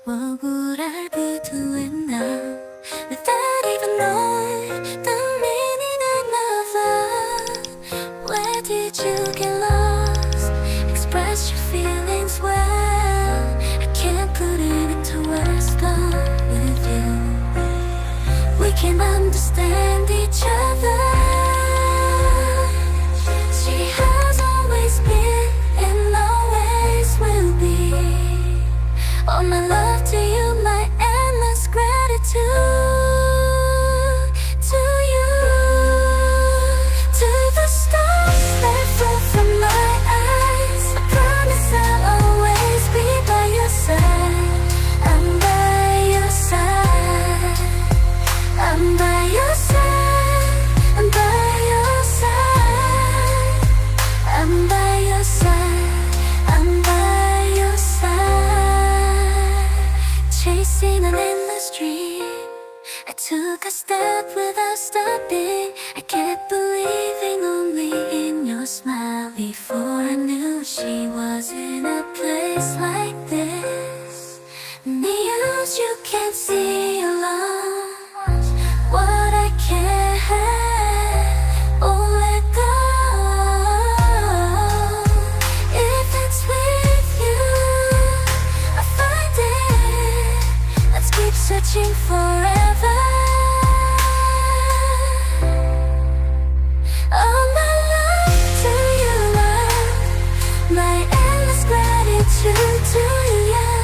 What would I be doing now without even knowing the meaning of love? Where did you get lost? Express your feelings well. I can't put it into words, but with you we can understand each other. She has always been and always will be. All my love to you, my endless gratitude to you. To the stars that fall from my eyes, I promise I'll always be by your side. I'm by your side. I'm by your side. I'm by your side. I'm by your side. I'm by your side. Chasing an endless dream, I took a step without stopping. I kept believing only in your smile. Before I knew she was in a place like this. News you can't see alone. What I can't have, oh let go. If it's with you, I find it. Let's keep searching forever. All my love to you, love. My endless gratitude to you, yeah.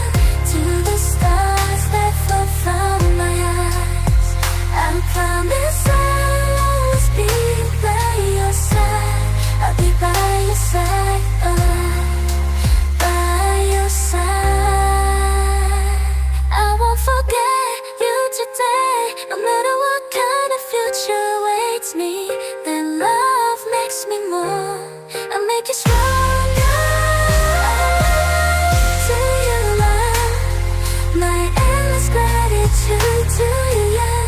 To the stars that fall from my eyes, I promise I'll always be by your side. I'll be by your side, by your side. I won't forget you today. No matter what kind of future awaits me, that love makes me more. I'll make you stronger. To you, love. My endless gratitude to you, yeah.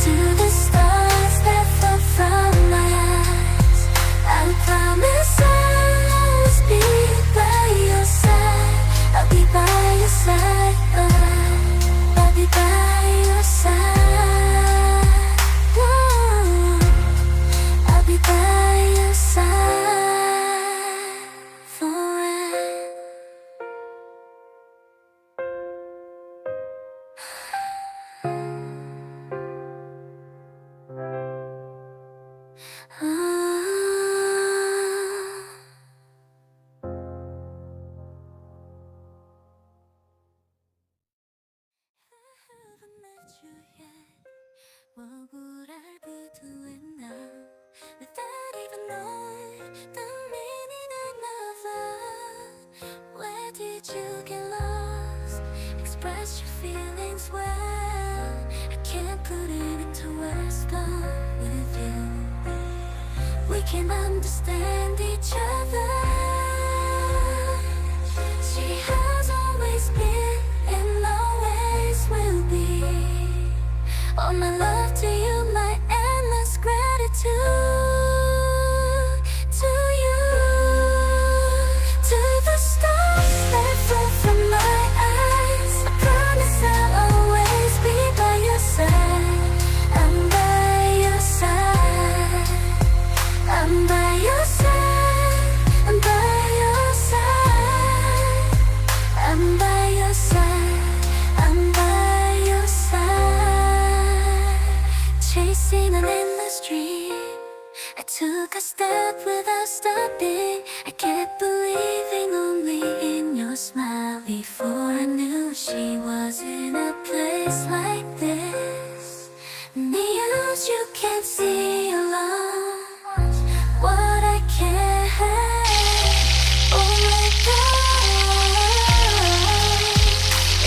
To the stars that fall from my eyes, I promise I'll always be by your side. I'll be by your side, I'll be by your side. Whoa. I'll be by your side forever. What would I be doing now without even knowing the meaning of love? Where did you get lost? Express your feelings well. I can't put it into words, but with you we can understand each other. She has always been and always will be. All my love to you, my endless gratitude to you. To the stars that fall from my eyes, I promise I'll always be by your side. I'm by your side. I'm by your side. I'm by your side. I'm by your side. I'm by your side. Chasing an endless dream, I took a step without stopping. I kept believing only in your smile. Before I knew she was in a place like this. News you can't see alone. What I can't have, oh let go.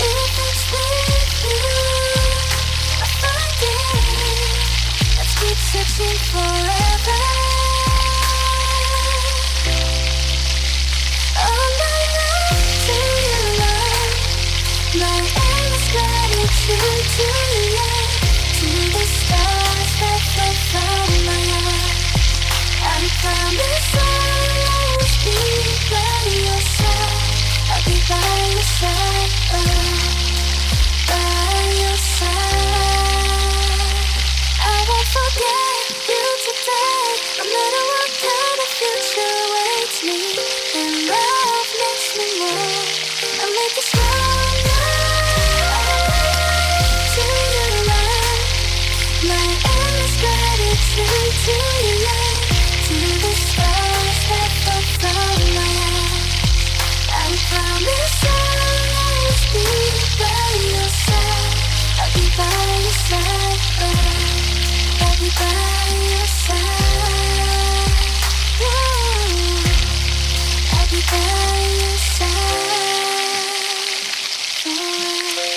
If it's with you, I find it. Let's keep searching forever. All my love to you, love. My endless gratitude to you, yeah. To the stars that fall from my eyes, I promise I'll always be by your side. I'll be by your side, me, and love makes me more. I'll make it stronger. To you, love, my endless gratitude. To you, love, to the stars that fall from my eyes. I promise I'll always be by your side. I'll be by your side. I'll be by your side. Whoa. I'll be by your side forever.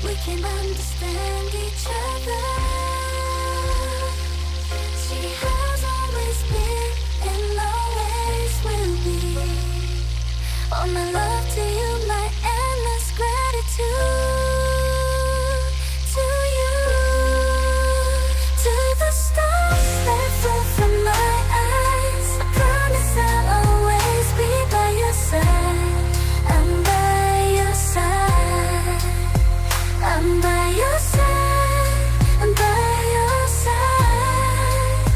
We can understand each other. She has always been and always will be. All my love to you, my endless gratitude. To you, to the stars that fall from my eyes. I promise I'll always be by your side. I'm by your side. I'm by your side. I'm by your side.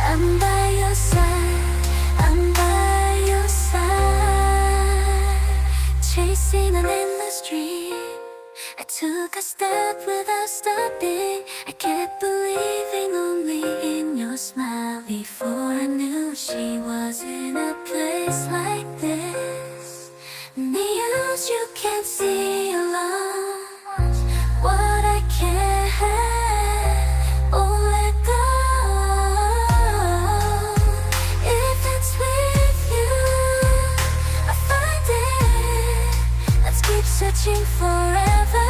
I'm by your side. I'm by your side. Chasing an endless dream, I took a step without stopping. I kept believing only in your smile. Before I knew she was in a place like this. News you can't see alone. What I can't have, oh let go. If it's with you, I find it. Let's keep searching forever.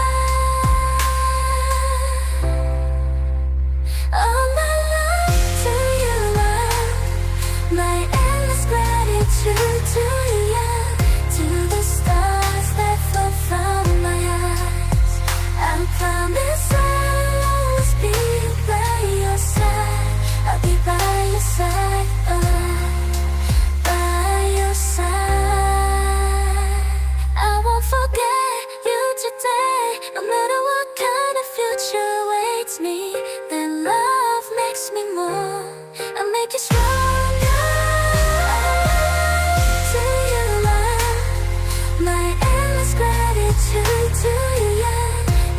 All my love to you, love, my endless gratitude to you, yeah. To the stars that fall from my eyes. I promise I'll always be by your side. I'll be by your side, by your side. I won't forget you today. No matter what kind of future awaits me, then love makes me more. I'll make you stronger. To you, love, my endless gratitude to you, yeah.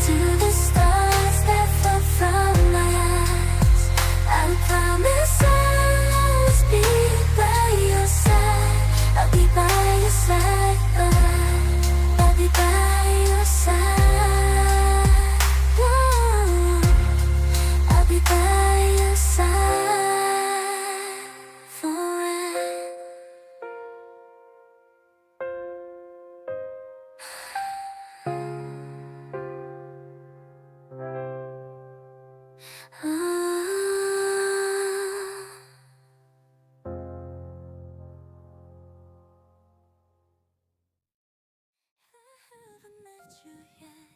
To the stars that fall from my eyes. I promise I'll always be by your side. I'll be by your side. I'll be by your side. Whoa. I'll be by your side forever. Haven't met you yet.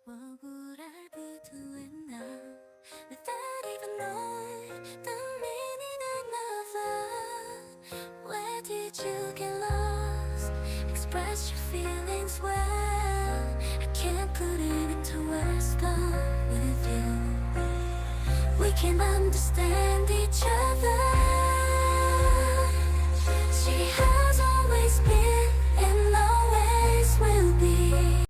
What would I be doing now without even knowing the meaning of love? Where did you get lost? Express your feelings well. I can't put it into words, but with you we can understand each other.